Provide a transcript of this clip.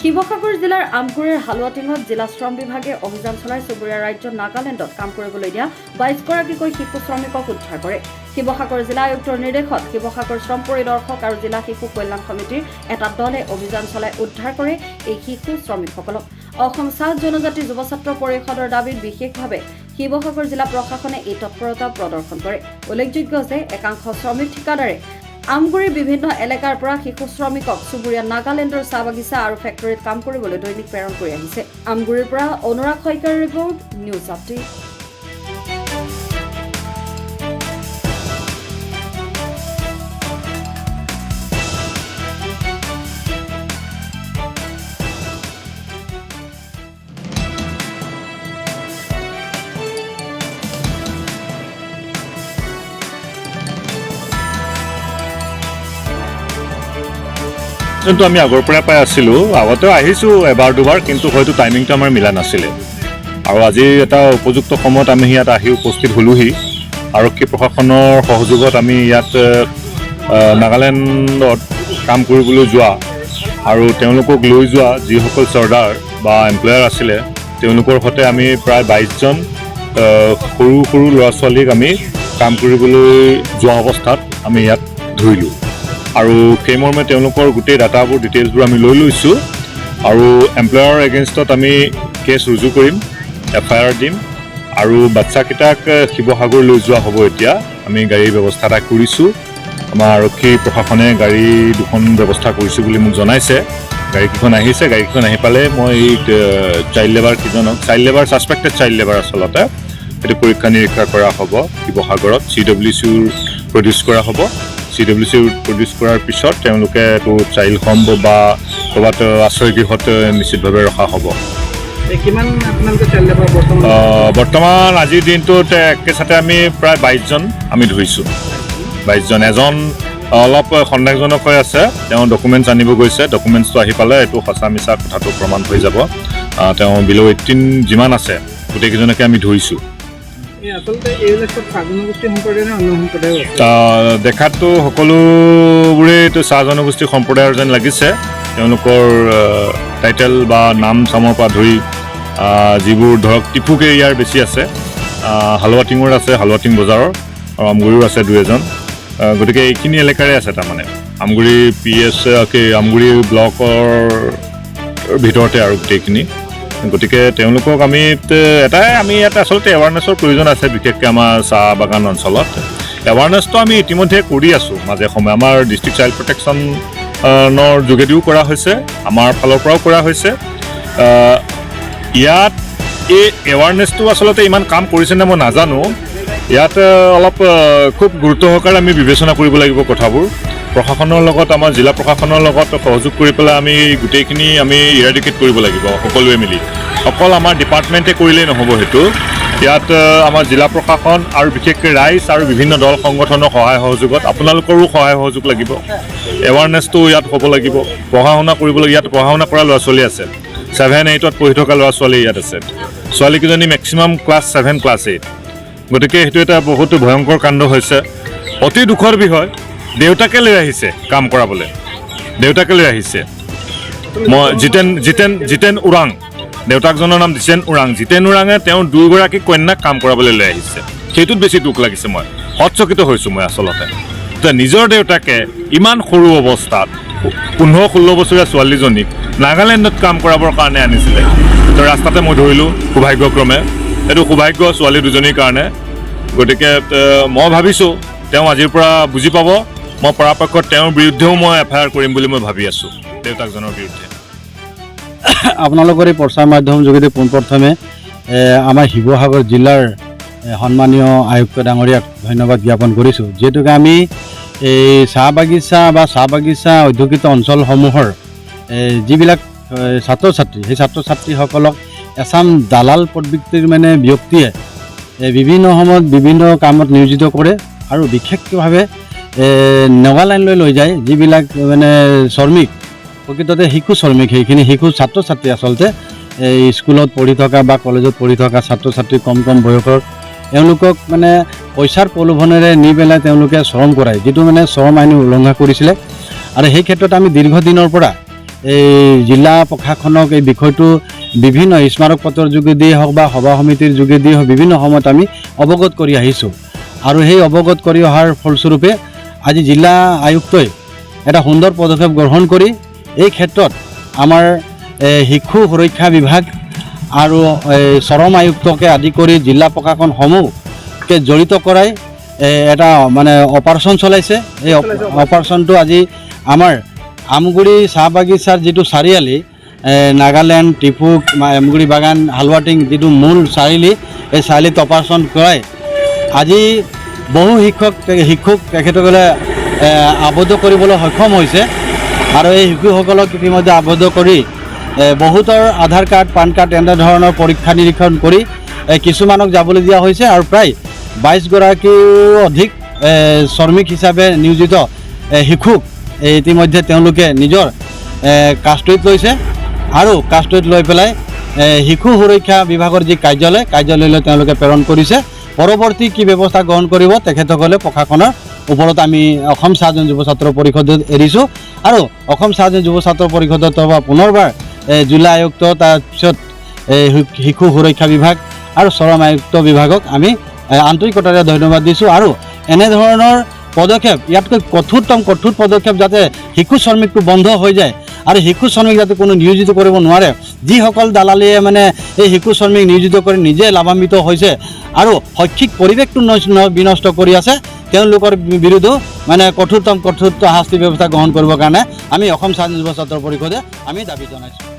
শিৱসাগৰ জিলাৰ আমগুৰিৰ হালুৱাটিঙত জিলা শ্ৰম বিভাগে অভিযান চলাই চুবুৰীয়া ৰাজ্য নাগালেণ্ডত কাম কৰিবলৈ দিয়া 22গৰাকীকৈ শিশু শ্ৰমিকক উদ্ধাৰ কৰে। শিৱসাগৰ জিলা আয়ুক্তৰ নিৰ্দেশত শিৱসাগৰ শ্ৰম পৰিদৰ্শক আৰু জিলা শিশু কল্যাণ সমিতিৰ এটা দলে অভিযান চলাই উদ্ধাৰ কৰে এই শিশু শ্ৰমিকসকলক। অসম চাহ জনজাতি যুৱ ছাত্ৰ পৰিষদৰ দাবীত বিশেষভাৱে শিৱসাগৰ জিলা প্ৰশাসনে এই তৎপৰতা প্ৰদৰ্শন কৰে। উল্লেখযোগ্য যে একাংশ শ্ৰমিক ঠিকাদাৰে আমগুৰিৰ বিভিন্ন এলেকাৰ পৰা শিশু শ্ৰমিকক চুবুৰীয়া নাগালেণ্ডৰ চাহ বাগিচা আৰু ফেক্টৰীত কাম কৰিবলৈ দৈনিক প্ৰেৰণ কৰি আহিছে। আমগুৰিৰ পৰা অনুৰাগ শইকীয়াৰ ৰিপৰ্ট, নিউজ আপডেট। যোনটো আমি আগৰ পৰা পাই আছিলোঁ, আগতেও আহিছোঁ এবাৰ দুবাৰ, কিন্তু হয়তো টাইমিংটো আমাৰ মিলা নাছিলে। আৰু আজি এটা উপযুক্ত সময়ত আমি ইয়াত আহি উপস্থিত হ'লোহি। আৰক্ষী প্ৰশাসনৰ সহযোগত আমি ইয়াত নাগালেণ্ডত কাম কৰিবলৈ যোৱা আৰু তেওঁলোকক লৈ যোৱা যিসকল চৰ্দাৰ বা এমপ্লয়াৰ আছিলে, তেওঁলোকৰ সৈতে আমি প্ৰায় 22জন সৰু সৰু ল'ৰা ছোৱালীক আমি কাম কৰিবলৈ যোৱা অৱস্থাত আমি ইয়াত ধৰিলোঁ। আৰু সেইমৰ্মে তেওঁলোকৰ গোটেই ডাটাবোৰ ডিটেইলছবোৰ আমি লৈ লৈছোঁ আৰু এমপ্লয়াৰৰ এগেইনষ্টত আমি কেছ ৰুজু কৰিম, FIR দিম আৰু বাচ্চাকেইটাক শিৱসাগৰ লৈ যোৱা হ'ব। এতিয়া আমি গাড়ীৰ ব্যৱস্থা এটা কৰিছোঁ। আমাৰ আৰক্ষী প্ৰশাসনে গাড়ী দুখন ব্যৱস্থা কৰিছোঁ বুলি মোক জনাইছে। গাড়ীকেইখন আহিছে, গাড়ীকেইখন আহি পালে মই এই চাইল্ড লেবাৰকেইজনক, ছাছপেক্টেড চাইল্ড লেবাৰ আচলতে, সেইটো পৰীক্ষা নিৰীক্ষা কৰা হ'ব শিৱসাগৰত। CWCৰ প্ৰডিউচ কৰা হ'ব। CWC প্ৰডিউচ কৰাৰ পিছত তেওঁলোকে এইটো চাইল্ড হোম বা ক'ৰবাত আশ্ৰয় গৃহত নিশ্চিতভাৱে ৰখা হ'ব। বৰ্তমান আজিৰ দিনটোত একেচাতে আমি প্ৰায় 22জন আমি ধৰিছোঁ। 22জন। এজন অলপ সন্দেহজনক হৈ আছে, তেওঁ ডকুমেণ্টছ আনিব গৈছে। ডকুমেণ্টছটো আহি পালে এইটো সঁচা মিছা কথাটো প্ৰমাণ হৈ যাব। তেওঁ বিল' 18 যিমান আছে গোটেইকেইজনকে আমি ধৰিছোঁ। দেখাততো সকলোবোৰে এইটো চাহ জনগোষ্ঠীৰ সম্প্ৰদায়ৰ যেন লাগিছে। তেওঁলোকৰ টাইটেল বা নাম চামৰ পৰা ধৰি যিবোৰ ধৰক টিপুক এৰিয়াৰ বেছি আছে, হালুৱাটিঙৰ আছে, হালুৱাটিং বজাৰৰ, আৰু আমগুৰিও আছে 2-এজন। গতিকে এইখিনি এলেকাৰে আছে। তাৰমানে আমগুৰি PS আমগুৰি ব্লকৰ ভিতৰতে আৰু গোটেইখিনি। গতিকে তেওঁলোকক আমি ইয়াত আচলতে এৱাৰনেছৰ প্ৰয়োজন আছে, বিশেষকৈ আমাৰ চাহ বাগান অঞ্চলত। এৱাৰনেছটো আমি ইতিমধ্যে কৰি আছোঁ মাজে সময়ে। আমাৰ ডিষ্ট্ৰিক্ট চাইল্ড প্ৰটেকশ্যনৰ যোগেদিও কৰা হৈছে, আমাৰ ফালৰ পৰাও কৰা হৈছে। ইয়াত এই এৱাৰনেছটো আচলতে ইমান কাম কৰিছেনে মই নাজানো। ইয়াত অলপ খুব গুৰুত্ব সহকাৰে আমি বিবেচনা কৰিব লাগিব কথাবোৰ। প্ৰশাসনৰ লগত, আমাৰ জিলা প্ৰশাসনৰ লগত সহযোগ কৰি পেলাই আমি গোটেইখিনি আমি ইৰাডিকেট কৰিব লাগিব সকলোৱে মিলি। অকল আমাৰ ডিপাৰ্টমেণ্টে কৰিলেই নহ'ব সেইটো। ইয়াত আমাৰ জিলা প্ৰশাসন আৰু বিশেষকৈ ৰাইজ আৰু বিভিন্ন দল সংগঠনৰ সহায় সহযোগত আপোনালোকৰো সহায় সহযোগ লাগিব। এৱাৰনেছটো ইয়াত হ'ব লাগিব, পঢ়া শুনা কৰিব লাগিব। ইয়াত পঢ়া শুনা কৰা ল'ৰা ছোৱালী আছে, 7-8ত পঢ়ি থকা ল'ৰা ছোৱালী ইয়াত আছে। ছোৱালীকেইজনী মেক্সিমাম ক্লাছ 7, ক্লাছ 8। গতিকে সেইটো এটা বহুত ভয়ংকৰ কাণ্ড হৈছে। অতি দুখৰ বিষয়। দেউতাকে লৈ আহিছে কাম কৰাবলৈ, দেউতাকে লৈ আহিছে। মই জিতেন ওৰাং, দেউতাকজনৰ নাম জিতেন ওৰাঙে তেওঁ 2গৰাকী কন্যাক কাম কৰাবলৈ লৈ আহিছে। সেইটোত বেছি দুখ লাগিছে। মই হতচকিত হৈছোঁ মই আচলতে। নিজৰ দেউতাকে ইমান সৰু অৱস্থাত 15-16 বছৰীয়া ছোৱালীজনীক নাগালেণ্ডত কাম কৰাবৰ কাৰণে আনিছিলে। তো ৰাস্তাতে মই ধৰিলোঁ সৌভাগ্যক্ৰমে। এইটো সৌভাগ্য ছোৱালী দুজনীৰ কাৰণে। গতিকে মই ভাবিছোঁ তেওঁ আজিৰ পৰা বুজি পাব। মই পৰাপক্ষত তেওঁৰ বিৰুদ্ধেও মই FIR কৰিম বুলি মই ভাবি আছোঁ, দেউতাকজনৰ বিৰুদ্ধে। আপোনালোকৰ এই প্ৰচাৰ মাধ্যম যোগেদি পোনপ্ৰথমে আমাৰ শিৱসাগৰ জিলাৰ সন্মানীয় আয়ুক্ত ডাঙৰীয়াক ধন্যবাদ জ্ঞাপন কৰিছোঁ। যিহেতুকে আমি এই চাহ বাগিচা অধ্যুষিত অঞ্চলসমূহৰ যিবিলাক ছাত্ৰ ছাত্ৰী, সেই ছাত্ৰ ছাত্ৰীসকলক এচাম দালাল প্ৰবৃত্তিৰ ব্যক্তিয়ে বিভিন্ন সময়ত বিভিন্ন কামত নিয়োজিত কৰে আৰু বিশেষভাৱে নাগালেণ্ডলৈ লৈ যায় যিবিলাক শ্ৰমিক, প্ৰকৃততে শিশু শ্ৰমিক। সেইখিনি শিশু ছাত্ৰ ছাত্ৰী আচলতে স্কুলত পঢ়ি থকা বা কলেজত পঢ়ি থকা ছাত্ৰ ছাত্ৰী কম বয়সৰ এওঁলোকক পইচাৰ প্ৰলোভনেৰে নি পেলাই তেওঁলোকে শ্ৰম কৰায়, যিটো শ্ৰম আইন উলংঘা কৰিছিলে। আৰু সেই ক্ষেত্ৰত আমি দীৰ্ঘদিনৰ পৰা এই জিলা প্ৰশাসনক এই বিষয়টো বিভিন্ন স্মাৰক পত্ৰৰ যোগেদিয়ে হওক বা সভা সমিতিৰ যোগেদিয়ে হওক বিভিন্ন সময়ত আমি অৱগত কৰি আহিছোঁ আৰু সেই অৱগত কৰি অহাৰ ফলস্বৰূপে আজি জিলা আয়ুক্তই এটা সুন্দৰ পদক্ষেপ গ্ৰহণ কৰি এই ক্ষেত্ৰত আমাৰ শিশু সুৰক্ষা বিভাগ আৰু চৰম আয়ুক্তকে আদি কৰি জিলা প্ৰশাসনসমূহকে জড়িত কৰাই এটা মানে অপাৰেশ্যন চলাইছে। এই অপাৰেশ্যনটো আজি আমাৰ আমগুৰি চাহ বাগিচাৰ যিটো চাৰিআলি নাগালেণ্ড টিফুক আমগুৰি বাগান হালৱাটিং যিটো মূল চাৰিআলি এই চাৰিআলিত অপাৰেশ্যন কৰাই আজি বহু শিশুক তেখেতসকলে আবদ্ধ কৰিবলৈ সক্ষম হৈছে আৰু এই শিশুসকলক ইতিমধ্যে আবদ্ধ কৰি বহুতৰ আধাৰ কাৰ্ড পান কাৰ্ড এনেধৰণৰ পৰীক্ষা নিৰীক্ষণ কৰি কিছুমানক যাবলৈ দিয়া হৈছে আৰু প্ৰায় 22গৰাকীও অধিক শ্ৰমিক হিচাপে নিয়োজিত শিশুক ইতিমধ্যে তেওঁলোকে নিজৰ কাষ্টডিত লৈছে আৰু কাষ্টডিত লৈ পেলাই শিশু সুৰক্ষা বিভাগৰ যি কাৰ্যালয়লৈ তেওঁলোকে প্ৰেৰণ কৰিছে। পৰৱৰ্তী কি ব্যৱস্থা গ্ৰহণ কৰিব তেখেতসকলে প্ৰশাসনৰ ওপৰত আমি অসম চাহজন যুৱ ছাত্ৰ পৰিষদত এৰিছোঁ আৰু অসম চাহজন যুৱ ছাত্ৰ পৰিষদৰ পৰা পুনৰবাৰ জিলা আয়ুক্ত তাৰপিছত শিশু সুৰক্ষা বিভাগ আৰু চৰম আয়ুক্ত বিভাগক আমি আন্তৰিকতাৰে ধন্যবাদ দিছোঁ আৰু এনেধৰণৰ পদক্ষেপ ইয়াতকৈ কঠোৰ পদক্ষেপ যাতে শিশু শ্ৰমিকটো বন্ধ হৈ যায় আৰু শিশু শ্ৰমিক যাতে কোনো নিয়োজিত কৰিব নোৱাৰে। যিসকল দালালীয়ে মানে এই শিশু শ্ৰমিক নিয়োজিত কৰি নিজে লাভান্বিত হৈছে আৰু শৈক্ষিক পৰিৱেশটো বিনষ্ট কৰি আছে তেওঁলোকৰ বিৰুদ্ধে মানে কঠোৰ শাস্তি ব্যৱস্থা গ্ৰহণ কৰিবৰ কাৰণে আমি অসম চাহজন যুৱ ছাত্ৰ পৰিষদে আমি দাবী জনাইছোঁ।